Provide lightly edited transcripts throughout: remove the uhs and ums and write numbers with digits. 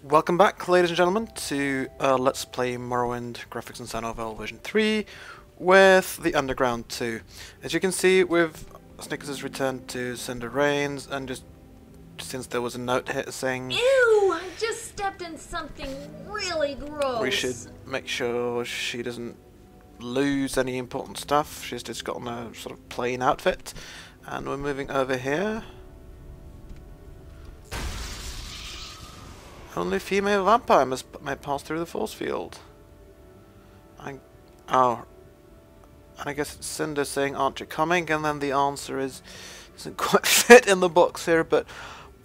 Welcome back, ladies and gentlemen, to Let's Play Morrowind Graphics and Sound Overhaul version 3 with the Underground 2. As you can see, Snickers has returned to Cinder Rains, and just since there was a note here saying... Ew! I just stepped in something really gross. We should make sure she doesn't lose any important stuff. She's just gotten a sort of plain outfit. And we're moving over here. Only female vampire may pass through the force field. Oh. And I guess it's Cinder saying, aren't you coming? And then the answer is, doesn't quite fit in the box here, but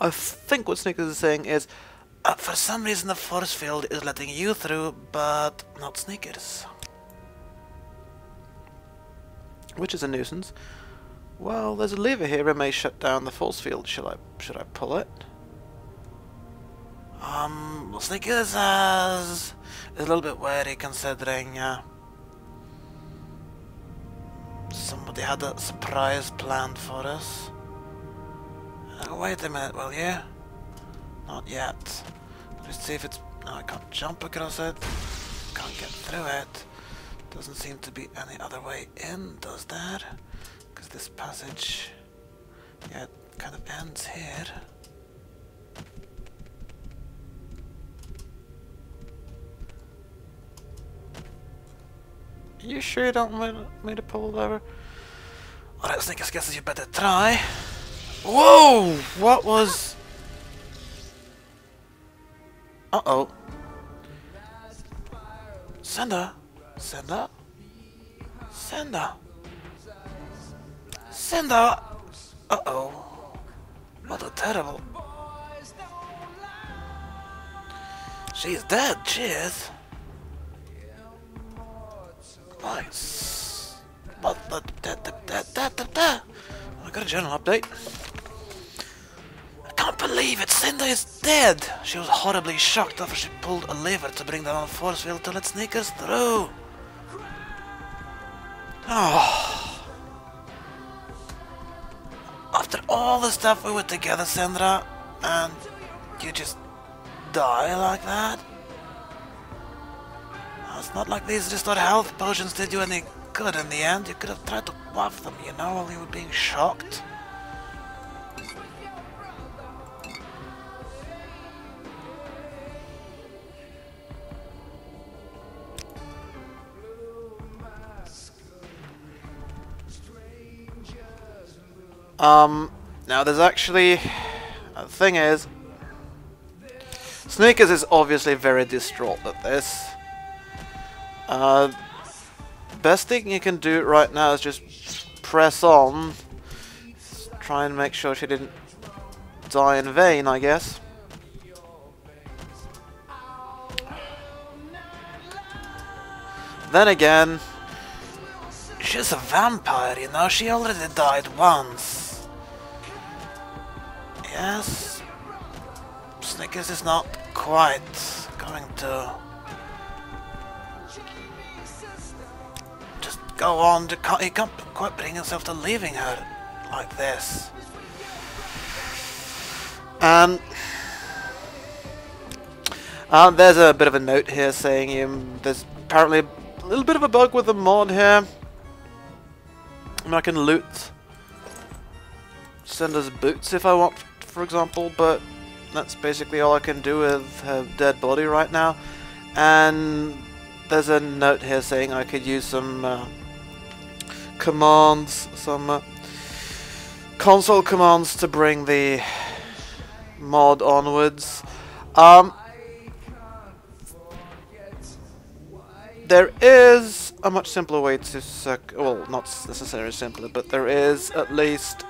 I think what Snickers is saying is, for some reason the force field is letting you through, but not Snickers. Which is a nuisance. Well, there's a lever here that may shut down the force field. Should I pull it? Snickers is a little bit wary considering somebody had a surprise planned for us. Wait a minute, will you? Not yet. Let's see if it's... No, I can't jump across it. Can't get through it. Doesn't seem to be any other way in, does there? Because this passage... yeah, it kind of ends here. You sure you don't want me to pull it over? Alright, Snickers, guesses you better try. Whoa! What was... Uh-oh. Cinder? Cinder? Cinder? Cinder? Uh-oh. What a terrible... She's dead, she is. Nice. What the... I got a journal update. I can't believe it. Cinder is dead. She was horribly shocked after she pulled a lever to bring down the force field to let Snickers through. Oh. After all the stuff we were together, Sandra, and you just die like that? It's not like these restored health potions did you any good in the end. You could have tried to quaff them, you know, while you were being shocked. Now there's actually... the thing is... Snickers is obviously very distraught at this. Best thing you can do right now is just press on. Try and make sure she didn't die in vain, I guess. Then again, she's a vampire, you know, she already died once. Yes, Snickers is not quite going to just go on. He can't quite bring himself to leaving her like this. And there's a bit of a note here saying there's apparently a little bit of a bug with the mod here. I mean, I can loot Cinder's boots if I want, for example, but that's basically all I can do with her dead body right now. And there's a note here saying I could use some commands, some console commands to bring the mod onwards. There is a much simpler way to well, not necessarily simpler, but there is at least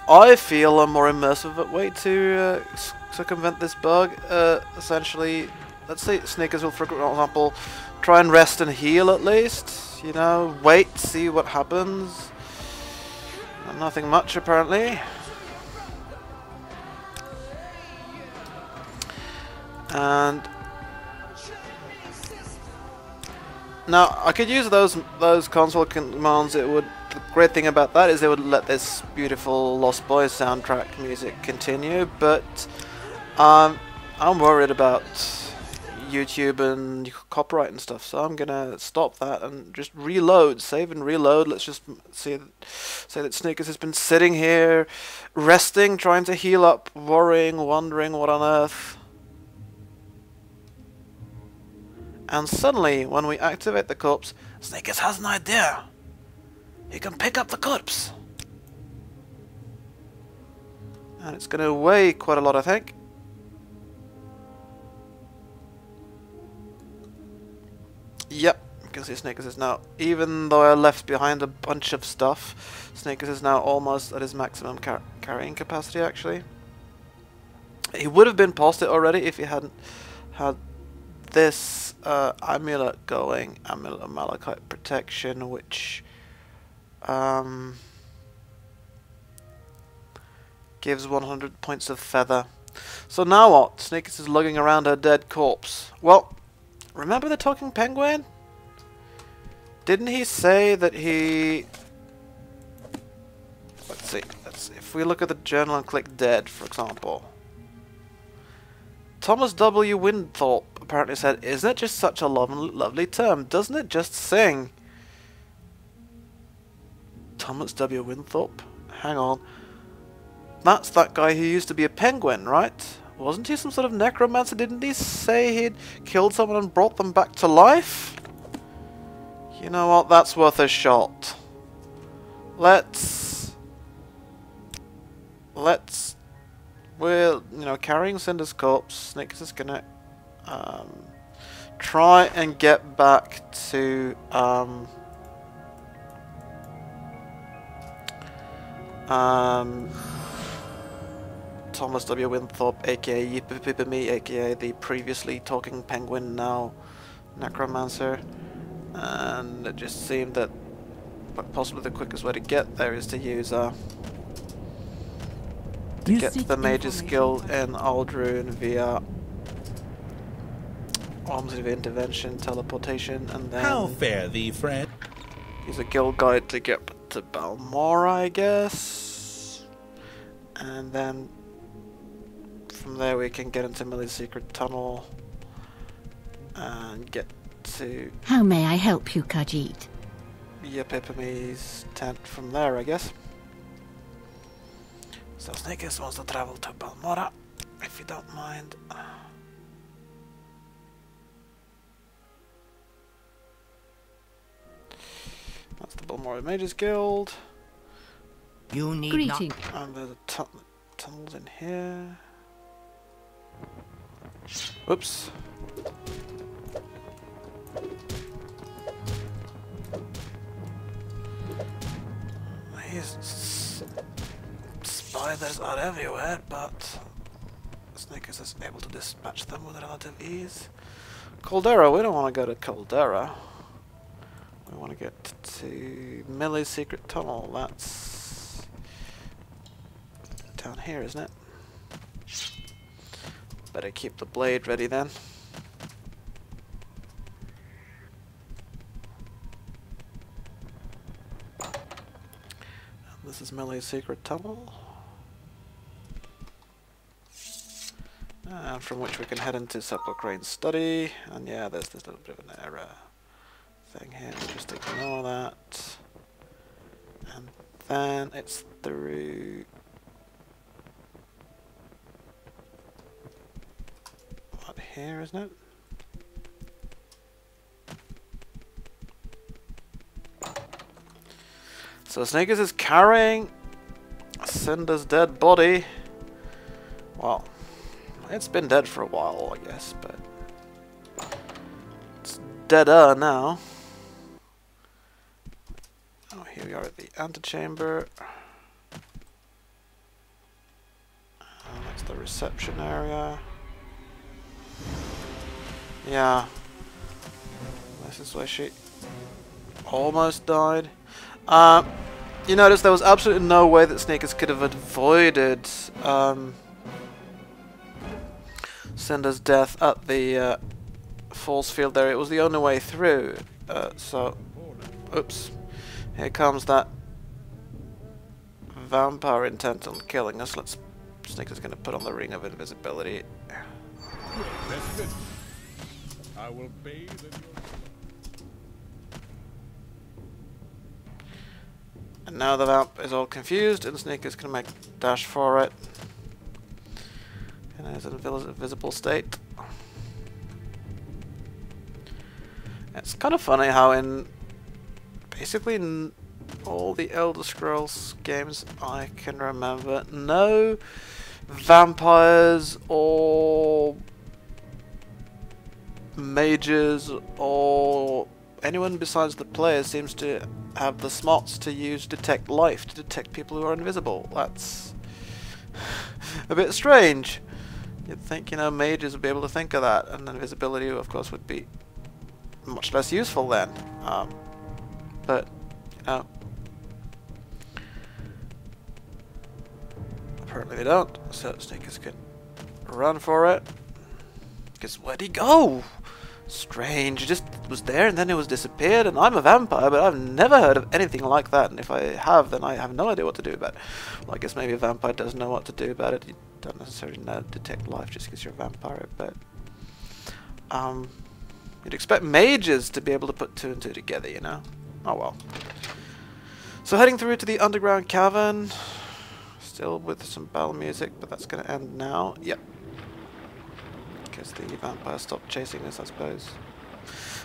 I feel a more immersive way to circumvent this bug. Essentially, let's say Snickers will, for example, try and rest and heal at least. You know, wait, see what happens. Nothing much apparently. And now I could use those console commands. It would the great thing about that is they would let this beautiful Lost Boys soundtrack music continue, but I'm worried about YouTube and copyright and stuff, so I'm gonna stop that and just reload, save and reload. Let's just say that Snickers has been sitting here, resting, trying to heal up, worrying, wondering what on earth. And suddenly, when we activate the corpse, Snickers has an idea. He can pick up the corpse. And it's gonna weigh quite a lot, I think. Yep, you can see Snickers is now, even though I left behind a bunch of stuff, Snickers is now almost at his maximum carrying capacity, actually. He would have been past it already if he hadn't had this amulet going, Amulet of Malachite Protection, which gives 100 points of feather. So now what? Snickers is lugging around a dead corpse. Well, remember the talking penguin? Didn't he say that he... Let's see. If we look at the journal and click dead, for example. Thomas W. Winthorpe apparently said, "Isn't it just such a lovely term? Doesn't it just sing?" Thomas W. Winthorpe? Hang on. That's that guy who used to be a penguin, right? Wasn't he some sort of necromancer? Didn't he say he'd killed someone and brought them back to life? You know what? That's worth a shot. We're, carrying Cinder's corpse. Snickers is gonna try and get back to Thomas W. Winthorpe, aka Yippee aka the previously talking penguin, now necromancer. And it just seemed that possibly the quickest way to get there is to use get the Mage's Guild in Aldrune via Arms of Intervention, Teleportation, and then... How fare thee, friend? Use a guild guide to get to Balmora, I guess. And then from there we can get into Millie's secret tunnel and get to... How may I help you, Khajiit? Yepipami's tent from there, I guess. So Snickers wants to travel to Balmora, if you don't mind. That's the Balmora Mages Guild. You need not. And there's a tunnels in here. Oops. Spiders are everywhere, but Snickers is able to dispatch them with relative ease. Caldera, we don't want to go to Caldera. We want to get to Millie's secret tunnel. That's down here, isn't it? Better keep the blade ready then. And this is Millie's secret tunnel. And from which we can head into Sepulchrane's study. And yeah, there's this little bit of an error thing here. Just ignore that. And then it's through... What, here, isn't it? So Snickers is carrying Cinder's dead body. Well, it's been dead for a while, I guess, but it's deader now. Oh, here we are at the antechamber. That's the reception area. Yeah. This is where she almost died. You notice there was absolutely no way that Snickers could have avoided Cinder's death at the force field there. It was the only way through. So, oops. Here comes that vampire intent on killing us. Snickers gonna put on the ring of invisibility. Tested. I will bathe in your... And now the vamp is all confused, and Snickers can make dash for it. In his invisible state. It's kind of funny how in basically all the Elder Scrolls games I can remember, no vampires or mages or anyone besides the player seems to have the smarts to use detect life to detect people who are invisible. That's a bit strange. You'd think, you know, mages would be able to think of that, and invisibility, of course, would be much less useful then. But, you know, apparently they don't. So Snickers can run for it. Because where'd he go? Strange. He just was there and then it was disappeared. And I'm a vampire, but I've never heard of anything like that. And if I have, then I have no idea what to do about it. Well, I guess maybe a vampire does know what to do about it. You don't necessarily know detect life just because you're a vampire, but you'd expect mages to be able to put 2 and 2 together, you know? Oh well. So heading through to the underground cavern, still with some battle music, but that's going to end now. Yep. Because the vampire stopped chasing us, I suppose.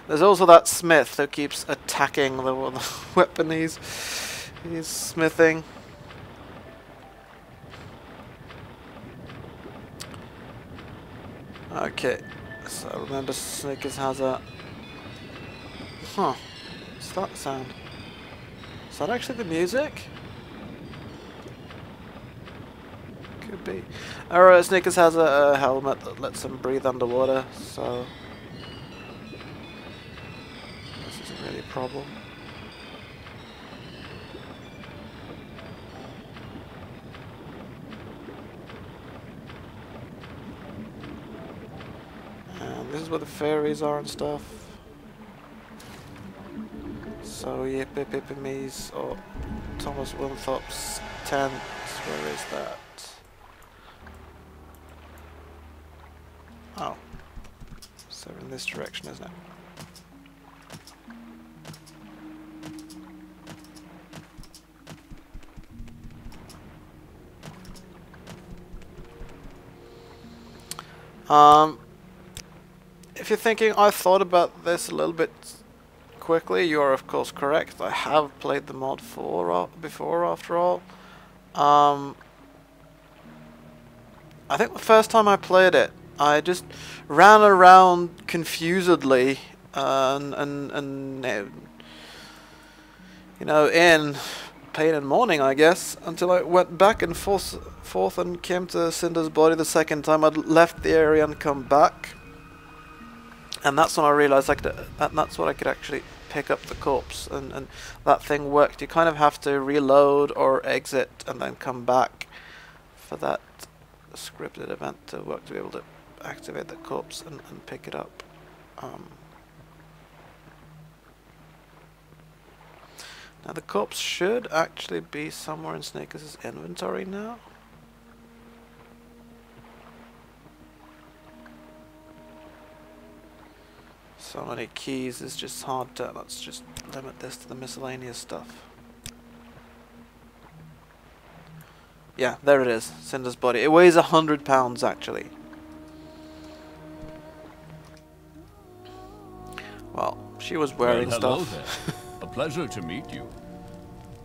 There's also that smith who keeps attacking the weapon he's smithing. Okay, so remember Snickers has a... Huh, what's that sound? Is that actually the music? Could be. Alright, Snickers has a helmet that lets him breathe underwater, so... this isn't really a problem. This is where the fairies are and stuff. So yep, me's or Thomas Winthrop's tent. Where is that? Oh, so in this direction, isn't it? If you're thinking I thought about this a little bit quickly, you are of course correct. I have played the mod before after all. I think the first time I played it, I just ran around confusedly and you know, in pain and mourning, I guess, until I went back and forth and came to Cinder's body the second time. I'd left the area and come back. And that's when I realised that's what I could actually pick up the corpse, and that thing worked. You kind of have to reload or exit and then come back for that scripted event to work, to be able to activate the corpse and pick it up. Now the corpse should actually be somewhere in Snickers' inventory now. So many keys is just hard to... let's just limit this to the miscellaneous stuff. Yeah, there it is. Cinder's body. It weighs 100 pounds actually. Well, she was wearing hello stuff. There. A pleasure to meet you.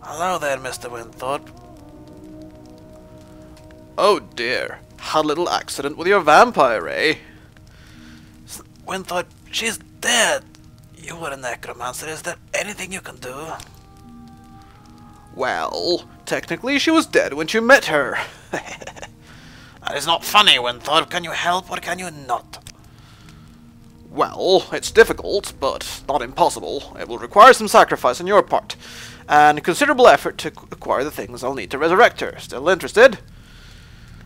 Hello there, Mr. Winthorpe. Oh dear. Had a little accident with your vampire, eh? Winthorpe, she's dead. You were a necromancer. Is there anything you can do? Well, technically she was dead when you met her. That is not funny, Winthorpe. Can you help or can you not? Well, it's difficult, but not impossible. It will require some sacrifice on your part, and considerable effort to acquire the things I'll need to resurrect her. Still interested?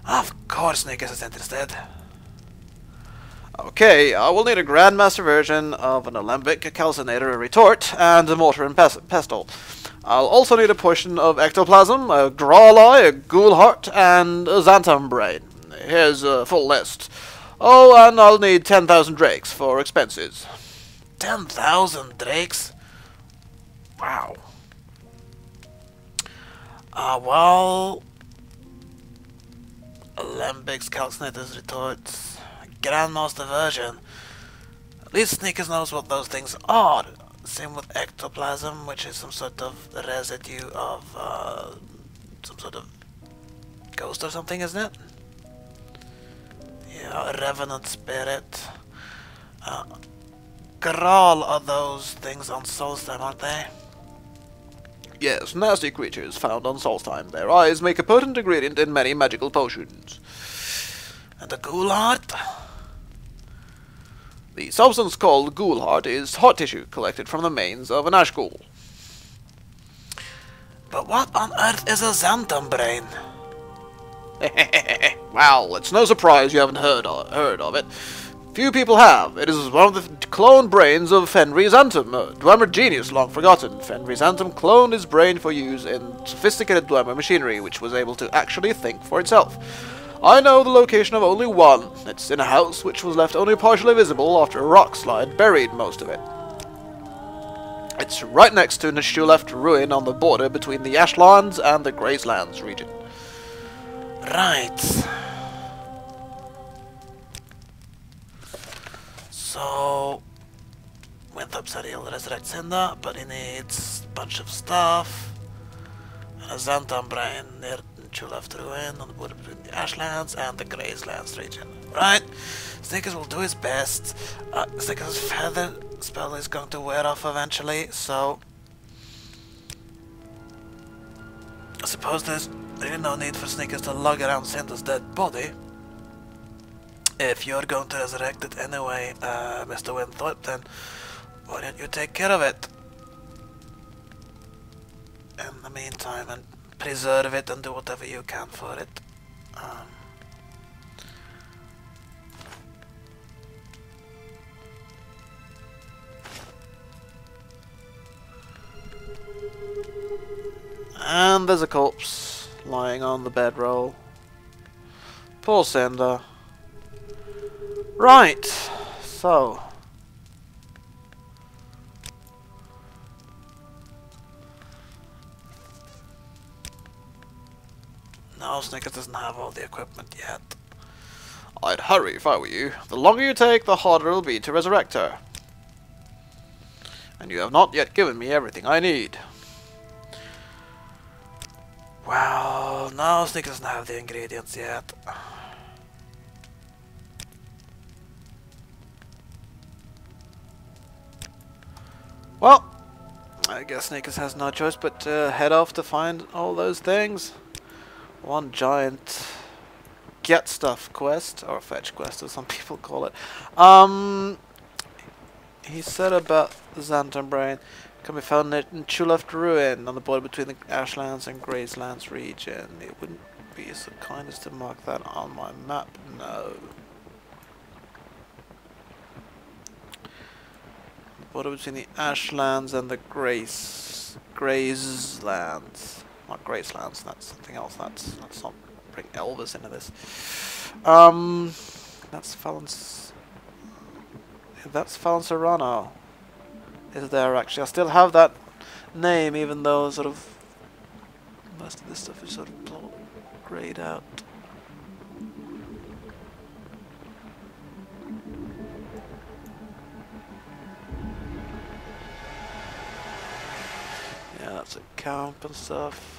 Of course Snickers is interested. Okay, I will need a Grandmaster version of an alembic, a calcinator, a retort, and a mortar and pestle. I'll also need a portion of ectoplasm, a Qarl eye, a ghoul heart, and a xanthan brain. Here's a full list. Oh, and I'll need 10,000 drakes for expenses. 10,000 drakes? Wow. Well... Alembics, calcinators, retorts, Grandmaster version. At least Snickers knows what those things are. Same with ectoplasm, which is some sort of residue of some sort of ghost or something, isn't it? Yeah, a revenant spirit. Qarl are those things on Solstheim, aren't they? Yes, nasty creatures found on Solstheim. Their eyes make a potent ingredient in many magical potions. And the ghoul heart? The substance called ghoul heart is heart tissue collected from the manes of an ash ghoul. But what on earth is a xanthan brain? Well, it's no surprise you haven't heard of it. Few people have. It is one of the cloned brains of Fenrir Xantum, a Dwemer genius long forgotten. Fenrir Xantum cloned his brain for use in sophisticated Dwemer machinery, which was able to actually think for itself. I know the location of only one. It's in a house which was left only partially visible after a rock slide buried most of it. It's right next to Nishuleft ruin on the border between the Ashlands and the Gracelands region. Right. So, Winthrop said he'll resurrect Cinder, but he needs a bunch of stuff. And a xanthan brain near Nishuleft ruin on the border between the Ashlands and the Gracelands region. Right. Snickers will do his best. Snickers' feather spell is going to wear off eventually, so I suppose there's really no need for Snickers to lug around Cinder's dead body. If you're going to resurrect it anyway, Mr. Winthrop, then why don't you take care of it in the meantime and preserve it and do whatever you can for it. And there's a corpse lying on the bedroll. Poor Cinder. Right, so no, Snickers doesn't have all the equipment yet. I'd hurry if I were you. The longer you take, the harder it'll be to resurrect her. And you have not yet given me everything I need. Well, no, Snickers doesn't have the ingredients yet. Well, I guess Snickers has no choice but to head off to find all those things. One giant get stuff quest, or fetch quest as some people call it. He said about the xanthan brain can be found in Nishuleft ruin on the border between the Ashlands and Gracelands region. It wouldn't be so kind as to mark that on my map, no. Border between the Ashlands and the Gracelands. Not Gracelands, that's something else. Let's not bring Elvis into this. That's Falon. That's Falon Serrano. Is there actually? I still have that name, even though sort of most of this stuff is sort of grayed out. Yeah, that's a camp and stuff.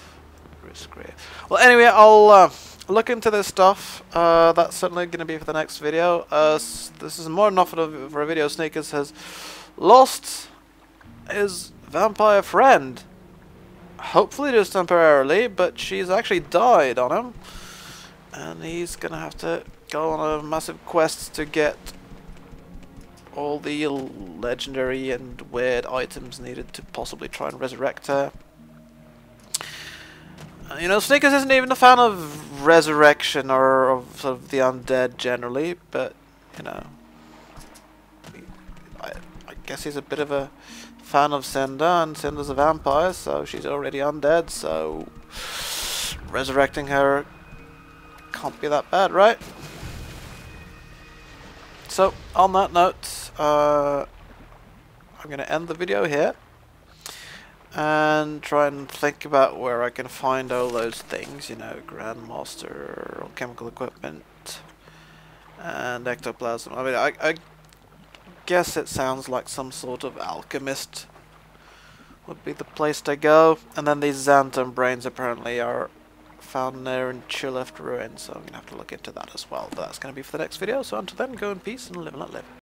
Risk rate. Well, anyway, I'll look into this stuff. That's certainly going to be for the next video. This is more than enough for a video. Snickers has lost his vampire friend. Hopefully just temporarily, but she's actually died on him. And he's going to have to go on a massive quest to get all the legendary and weird items needed to possibly try and resurrect her. You know, Snickers isn't even a fan of resurrection or of sort of the undead generally, but, you know, I guess he's a bit of a fan of Cinder, and Cinder's a vampire, so she's already undead, so resurrecting her can't be that bad, right? So, on that note, I'm going to end the video here and try and think about where I can find all those things, you know, Grandmaster, chemical equipment, and ectoplasm. I mean, I guess it sounds like some sort of alchemist would be the place to go. And then these xanthan brains apparently are found there in Chilleft ruins, so I'm going to have to look into that as well. But that's going to be for the next video, so until then, go in peace and live and let live.